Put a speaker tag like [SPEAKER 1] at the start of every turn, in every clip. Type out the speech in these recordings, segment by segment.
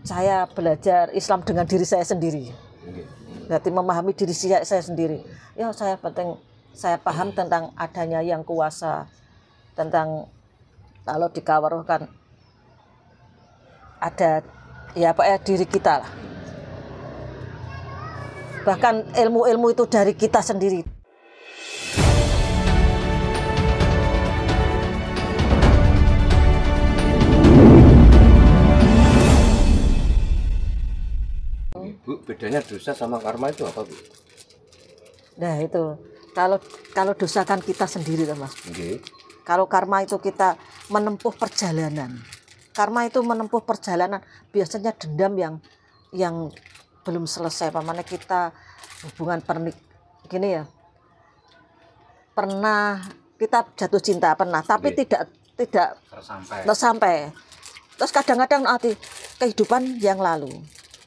[SPEAKER 1] saya belajar Islam dengan diri saya sendiri. Berarti memahami diri saya sendiri. Ya saya paham tentang adanya yang kuasa, tentang kalau dikawaruhkan ada ya pokoknya diri kita lah. Bahkan ilmu-ilmu itu dari kita sendiri.
[SPEAKER 2] Bu, bedanya dosa sama karma itu apa, Bu?
[SPEAKER 1] Nah itu, kalau dosa kan kita sendiri kan Mas.
[SPEAKER 2] Okay.
[SPEAKER 1] Kalau karma itu kita menempuh perjalanan. Karma itu menempuh perjalanan, biasanya dendam yang belum selesai. Pamane kita hubungan gini ya. Pernah kita jatuh cinta pernah, tapi tidak tersampai. Terus kadang-kadang nanti kehidupan yang lalu.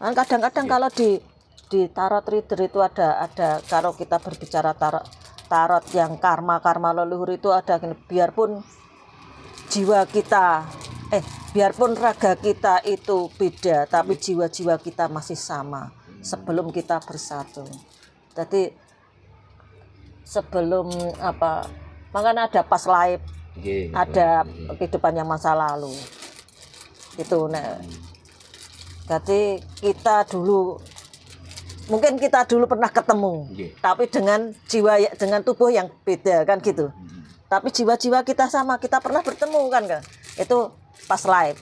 [SPEAKER 1] Kadang-kadang kalau di tarot reader itu ada kalau kita berbicara tarot yang karma leluhur itu ada gini, biarpun jiwa kita biarpun raga kita itu beda, tapi jiwa-jiwa kita masih sama sebelum kita bersatu. Jadi sebelum makanya ada past life, ada kehidupan yang masa lalu. Itu jadi mungkin kita dulu pernah ketemu, tapi dengan jiwa dengan tubuh yang beda kan gitu. Tapi jiwa-jiwa kita sama, kita pernah bertemu kan. Itu past life.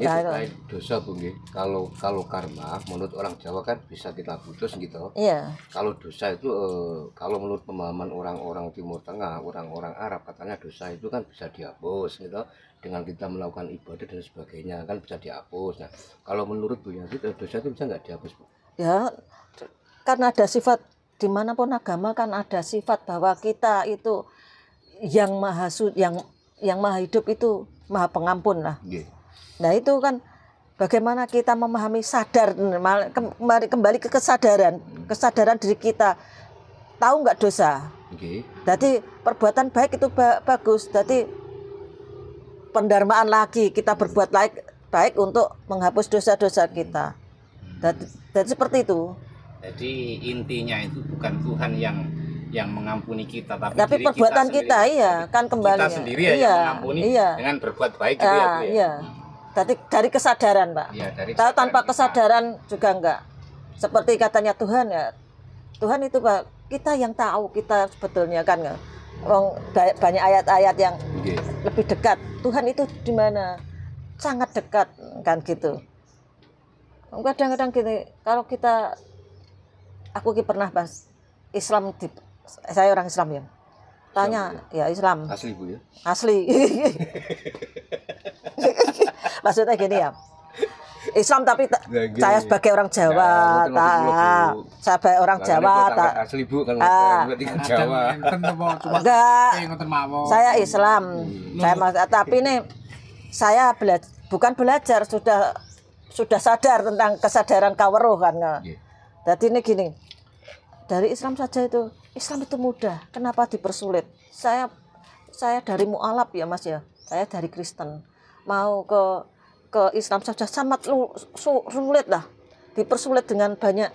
[SPEAKER 2] Itu terkait dosa, Bu. Kalau karma menurut orang Jawa kan bisa kita putus gitu.
[SPEAKER 1] Iya.
[SPEAKER 2] Kalau dosa itu kalau menurut pemahaman orang-orang Timur Tengah, orang-orang Arab katanya dosa itu kan bisa dihapus gitu. Dengan kita melakukan ibadah dan sebagainya kan bisa dihapus. Nah, kalau menurut Bu Yanti dosa itu bisa nggak dihapus, Bu?
[SPEAKER 1] Ya, karena ada sifat dimanapun agama kan ada sifat bahwa kita itu yang maha yang maha hidup itu maha pengampun lah. Nah itu kan bagaimana kita memahami sadar, kembali ke kesadaran diri kita, tahu nggak dosa. Jadi perbuatan baik itu bagus. Jadi pendarmaan lagi kita berbuat baik untuk menghapus dosa-dosa kita. Dan seperti itu.
[SPEAKER 3] Jadi intinya itu bukan Tuhan yang mengampuni kita, tapi diri
[SPEAKER 1] perbuatan
[SPEAKER 3] kita
[SPEAKER 1] iya kan kembali.
[SPEAKER 3] Kita sendiri yang mengampuni dengan berbuat baik gitu ya, Bu, ya.
[SPEAKER 1] Iya. Jadi dari kesadaran, Pak.
[SPEAKER 3] Ya,
[SPEAKER 1] kalau tanpa kesadaran juga enggak. Seperti katanya Tuhan ya. Tuhan itu Pak, kita yang tahu kita sebetulnya kan enggak. Banyak ayat-ayat yang lebih dekat. Tuhan itu di mana? Sangat dekat kan gitu. Kadang-kadang gini, kalau aku pernah bahas Islam, saya orang Islam ya. Tanya, ya Islam.
[SPEAKER 2] Asli, Bu ya?
[SPEAKER 1] Asli. Maksudnya gini ya. Islam tapi saya sebagai orang Jawa, saya sebagai orang Jawa,
[SPEAKER 2] asli Bu kan
[SPEAKER 1] Jawa. Enggak. Saya Islam. Tapi ini saya bukan belajar, sudah sadar tentang kesadaran kaweruh kan. Jadi ini gini. Dari Islam saja Islam itu mudah. Kenapa dipersulit? Saya dari mu'alaf ya Mas ya. Saya dari Kristen. Mau ke Islam saja sangat sulit lah. Dipersulit dengan banyak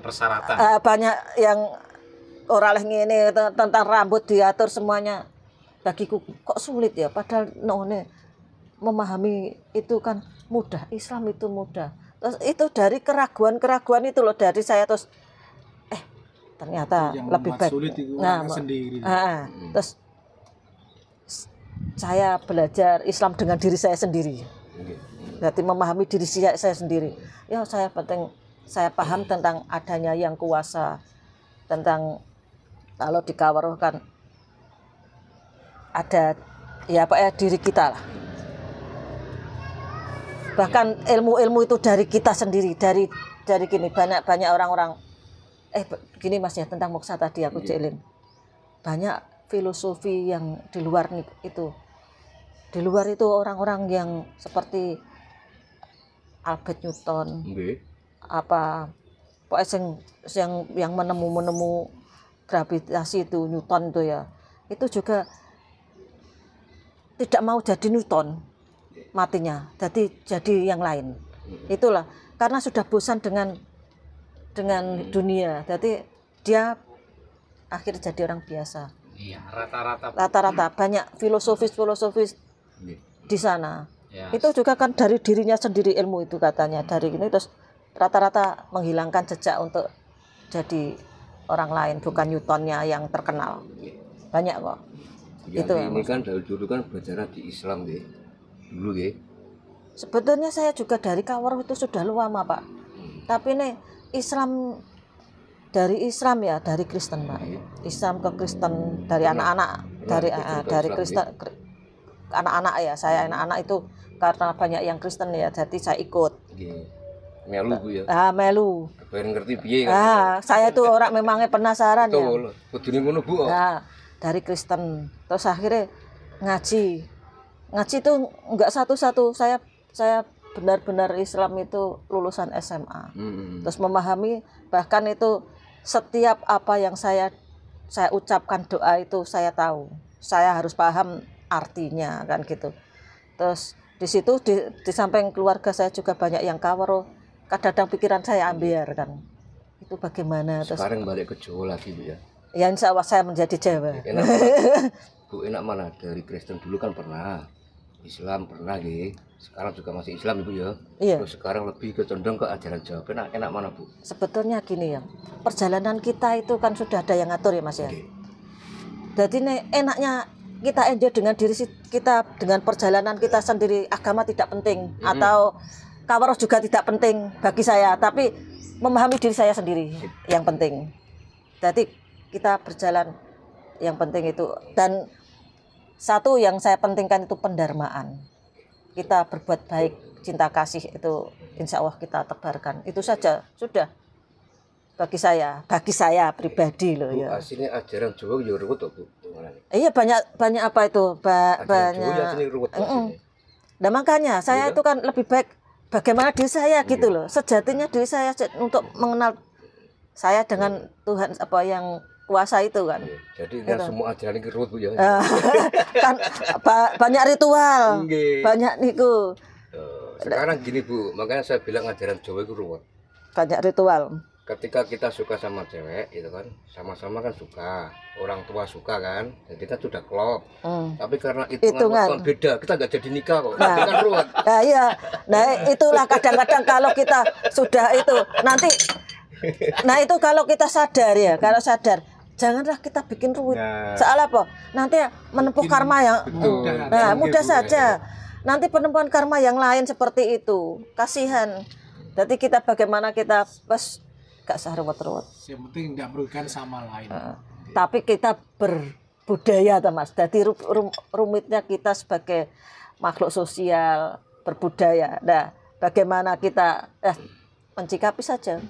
[SPEAKER 3] persyaratan.
[SPEAKER 1] Banyak yang orang ini tentang rambut diatur semuanya. Bagiku kok sulit ya. Padahal memahami itu kan mudah. Islam itu mudah. Terus itu dari keraguan itu loh, dari saya terus ternyata yang lebih baik.
[SPEAKER 4] Sendiri.
[SPEAKER 1] Terus saya belajar Islam dengan diri saya sendiri. Berarti memahami diri saya sendiri. Ya saya paham tentang adanya yang kuasa, tentang kalau dikawaruhkan ada ya pokoknya diri kita lah. Bahkan ilmu-ilmu itu dari kita sendiri, dari gini banyak orang-orang gini Mas ya, tentang moksa tadi aku jeling. Banyak filosofi yang di luar itu. Di luar itu orang-orang yang seperti Albert Newton. Pokoknya yang menemu gravitasi itu Newton itu ya. Itu juga tidak mau jadi Newton. matinya, jadi yang lain. Itulah karena sudah bosan dengan dunia, jadi dia akhirnya jadi orang biasa.
[SPEAKER 3] Iya, rata-rata
[SPEAKER 1] Banyak filosofis di sana.
[SPEAKER 3] ya,
[SPEAKER 1] Itu juga kan dari dirinya sendiri ilmu itu katanya, dari ini terus rata-rata menghilangkan jejak untuk jadi orang lain, bukan Newtonnya yang terkenal. Banyak kok.
[SPEAKER 2] Yang
[SPEAKER 1] Itu
[SPEAKER 2] ini kan dari dulu kan belajar di Islam dulu
[SPEAKER 1] sebetulnya saya juga dari Kawer itu sudah lama Pak, tapi ini Islam dari Islam ya, dari Kristen Pak. Islam ke Kristen dari anak-anak, dari Kristen anak-anak ya, saya anak-anak itu karena banyak yang Kristen ya, jadi saya ikut.
[SPEAKER 2] Melu Bu ya.
[SPEAKER 1] Melu.
[SPEAKER 2] Pengen ngerti piye kan.
[SPEAKER 1] Saya itu orang memangnya penasaran ya.
[SPEAKER 2] Betul. Kudune ngono Bu.
[SPEAKER 1] Dari Kristen. Terus akhirnya ngaji. Ngaji itu enggak satu-satu. Saya benar-benar Islam itu lulusan SMA. Terus memahami, bahkan itu setiap apa yang saya ucapkan doa itu saya tahu. Saya harus paham artinya kan gitu. Terus di situ di samping keluarga saya juga banyak yang Kawer. Kadang-kadang pikiran saya ambiar kan. Itu bagaimana terus
[SPEAKER 2] sekarang balik ke Jawa lagi Bu ya.
[SPEAKER 1] Ya insya Allah saya menjadi Jawa.
[SPEAKER 2] Enak mana dari Kristen dulu kan pernah, Islam pernah sekarang juga masih Islam Ibu ya.
[SPEAKER 1] Iya.
[SPEAKER 2] Terus sekarang lebih condong ke ajaran Jawa. Enak mana Bu?
[SPEAKER 1] Sebetulnya gini ya, perjalanan kita itu kan sudah ada yang ngatur ya Mas ya. Jadi enaknya kita enjoy dengan diri kita, dengan perjalanan kita sendiri. Agama tidak penting atau Kawer juga tidak penting bagi saya, tapi memahami diri saya sendiri yang penting. Jadi kita berjalan yang penting itu, dan satu yang saya pentingkan itu pendarmaan. Kita berbuat baik, cinta kasih itu insya Allah kita tebarkan. Itu saja sudah bagi saya pribadi loh ya.
[SPEAKER 2] Aslinya ajaran Jawa ya ruwet Bu.
[SPEAKER 1] Iya banyak apa itu banyak. Nah makanya saya itu kan lebih baik bagaimana diri saya gitu loh. Sejatinya diri saya untuk mengenal saya dengan Tuhan apa yang kuasa itu kan.
[SPEAKER 2] Jadi kan semua ajaran ini ruwet Bu ya.
[SPEAKER 1] Kan banyak ritual. Banyak niku.
[SPEAKER 2] Sekarang gini Bu, makanya saya bilang ajaran Jawa itu ruwet.
[SPEAKER 1] Banyak ritual.
[SPEAKER 2] Ketika kita suka sama cewek itu kan, sama-sama kan suka, orang tua suka kan, dan kita sudah klop. Tapi karena hitungan beda, kita nggak jadi nikah kok. Nah, kan ruwet.
[SPEAKER 1] Nah iya, nah itulah kadang-kadang kalau kita sudah itu nanti, nah itu kalau kita sadar ya, kalau sadar, janganlah kita bikin ruwet. Soal apa? Nanti menempuh karma yang mudah saja. Nanti penemuan karma yang lain seperti itu, kasihan. Jadi kita bagaimana kita gak usah ruwet-ruwet.
[SPEAKER 4] Yang penting tidak merugikan sama lain.
[SPEAKER 1] Tapi kita berbudaya, Mas. Jadi rumitnya kita sebagai makhluk sosial berbudaya. Nah, bagaimana kita mencikapi saja.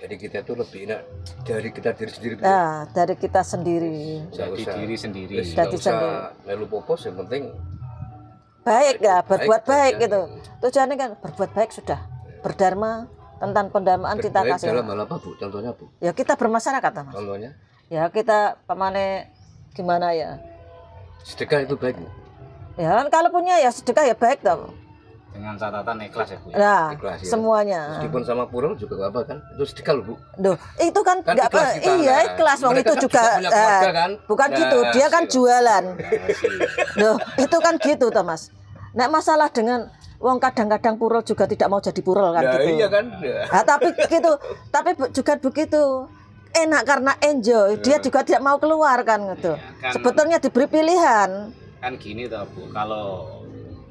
[SPEAKER 2] Jadi kita itu lebih enak dari kita diri sendiri.
[SPEAKER 1] Nah, dari kita sendiri.
[SPEAKER 3] Jadi diri sendiri.
[SPEAKER 2] Jadi usah melu popos, yang penting
[SPEAKER 1] baik ya, berbuat baik gitu. Tujuannya kan berbuat baik sudah. Berdharma tentang pendamaan cinta kasih.
[SPEAKER 2] Dalam hal apa Bu? Contohnya Bu?
[SPEAKER 1] Ya kita bermasyarakat Mas.
[SPEAKER 2] Contohnya?
[SPEAKER 1] Ya kita pemane gimana ya?
[SPEAKER 2] Sedekah itu baik Bu?
[SPEAKER 1] Ya kan kalau punya ya sedekah ya baik toh.
[SPEAKER 3] Dengan catatan ikhlas ya Bu.
[SPEAKER 1] Nah,
[SPEAKER 2] ikhlas, ya.
[SPEAKER 1] Semuanya.
[SPEAKER 2] Meskipun sama purung juga gak apa kan? Itu sedekah loh Bu.
[SPEAKER 1] Duh, itu kan enggak apa. Iya, ikhlas wong itu
[SPEAKER 2] kan
[SPEAKER 1] juga
[SPEAKER 2] kan?
[SPEAKER 1] Bukan gitu, dia kan jualan. Duh, itu kan gitu toh Mas. Nek masalah dengan wong kadang-kadang purul juga tidak mau jadi purul kan
[SPEAKER 2] nah,
[SPEAKER 1] gitu.
[SPEAKER 2] Iya kan?
[SPEAKER 1] Nah, tapi gitu, tapi juga begitu. Enak karena enjoy, dia juga tidak mau keluar kan gitu.
[SPEAKER 3] Ya, kan,
[SPEAKER 1] sebetulnya diberi pilihan.
[SPEAKER 3] Kan gini toh Bu, kalau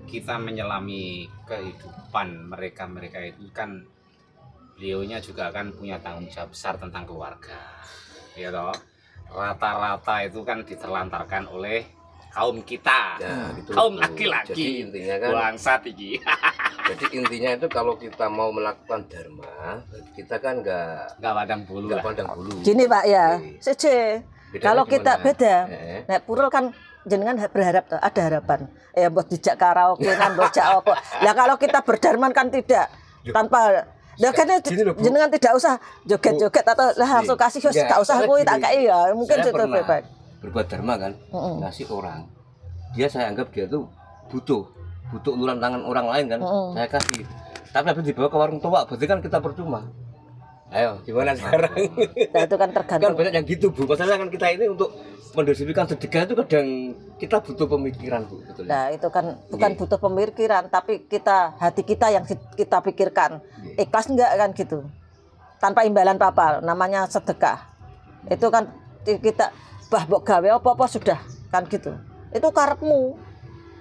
[SPEAKER 3] kita menyelami kehidupan mereka itu kan beliaunya juga kan punya tanggung jawab besar tentang keluarga. Ya toh. Rata-rata itu kan diterlantarkan oleh kaum kita, kaum laki-laki,
[SPEAKER 2] intinya kan
[SPEAKER 3] bangsa tinggi.
[SPEAKER 2] Jadi intinya itu kalau kita mau melakukan dharma, kita kan nggak
[SPEAKER 3] pandang bulu.
[SPEAKER 1] Gini Pak ya, sece. Kalau kita beda, nek purul kan jenengan berharap tuh, ada harapan. Ya buat dijak karaoke kan, bocah apa. Lah kalau kita berdharma kan tidak tanpa. Lah kan jenengan tidak usah joget-joget atau langsung kasih gak usah kuwi tak kei ya, mungkin itu baik.
[SPEAKER 2] Berbuat dharma kan, ngasih orang, dia saya anggap dia tuh butuh, butuh uluran tangan orang lain kan, saya kasih. Tapi habis dibawa ke warung tua, berarti kan kita percuma. Ayo, gimana sekarang?
[SPEAKER 1] Nah, itu kan tergantung.
[SPEAKER 2] Kan banyak yang gitu Bu. Masalahnya kan kita ini untuk mendistribusikan sedekah itu kadang kita butuh pemikiran Bu. Betul.
[SPEAKER 1] Nah itu kan bukan butuh pemikiran, tapi hati kita yang kita pikirkan. Ikhlas enggak kan gitu. Tanpa imbalan apa-apa, namanya sedekah. Itu kan kita mbok gawe apa-apa sudah kan gitu. Itu karepmu.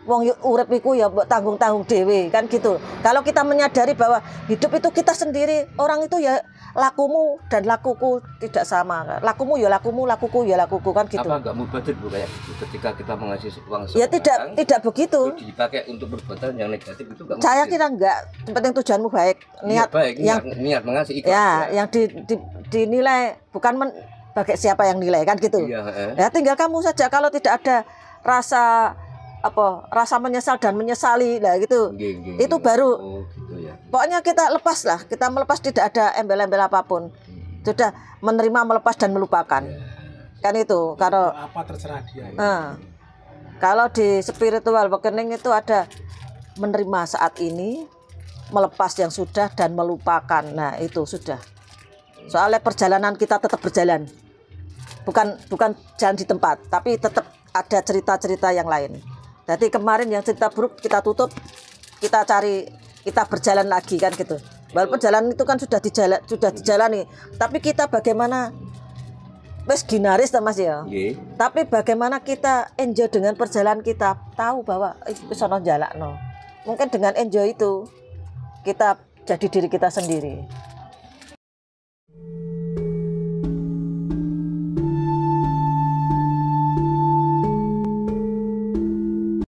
[SPEAKER 1] Wong urip iku ya mbok tanggung-tanggung dhewe kan gitu. Kalau kita menyadari bahwa hidup itu kita sendiri, orang itu ya lakumu dan lakuku tidak sama. Lakumu ya lakumu, lakuku ya lakuku kan gitu.
[SPEAKER 2] Apa enggak mubazir Bu kayak gitu ketika kita mengasih uang
[SPEAKER 1] Ya tidak begitu.
[SPEAKER 2] Itu dipakai untuk perbuatan yang negatif itu enggak.
[SPEAKER 1] Saya kira enggak. Yang penting tujuanmu baik. Niat
[SPEAKER 2] ya, baik,
[SPEAKER 1] yang
[SPEAKER 2] niat mengasih ikhlas.
[SPEAKER 1] Ya, yang dinilai bukan bagi siapa yang nilai kan gitu.
[SPEAKER 2] Iya,
[SPEAKER 1] Ya tinggal kamu saja kalau tidak ada rasa menyesal dan menyesali lah gitu. Itu baru
[SPEAKER 2] gitu ya.
[SPEAKER 1] Pokoknya kita lepas lah, kita melepas tidak ada embel-embel apapun. Sudah menerima, melepas dan melupakan. Kan itu kalau
[SPEAKER 4] apa terserah dia. Ya.
[SPEAKER 1] Kalau di spiritual awakening itu ada menerima saat ini, melepas yang sudah dan melupakan. Nah, itu sudah. Soalnya perjalanan kita tetap berjalan. Bukan jalan di tempat, tapi tetap ada cerita-cerita yang lain. Jadi kemarin yang cerita buruk kita tutup, kita berjalan lagi kan gitu. Walaupun perjalanan itu kan sudah dijalani, tapi kita bagaimana wes ginaris Mas ya. Tapi bagaimana kita enjoy dengan perjalanan kita, tahu bahwa wis ono jalakno. Mungkin dengan enjoy itu kita jadi diri kita sendiri.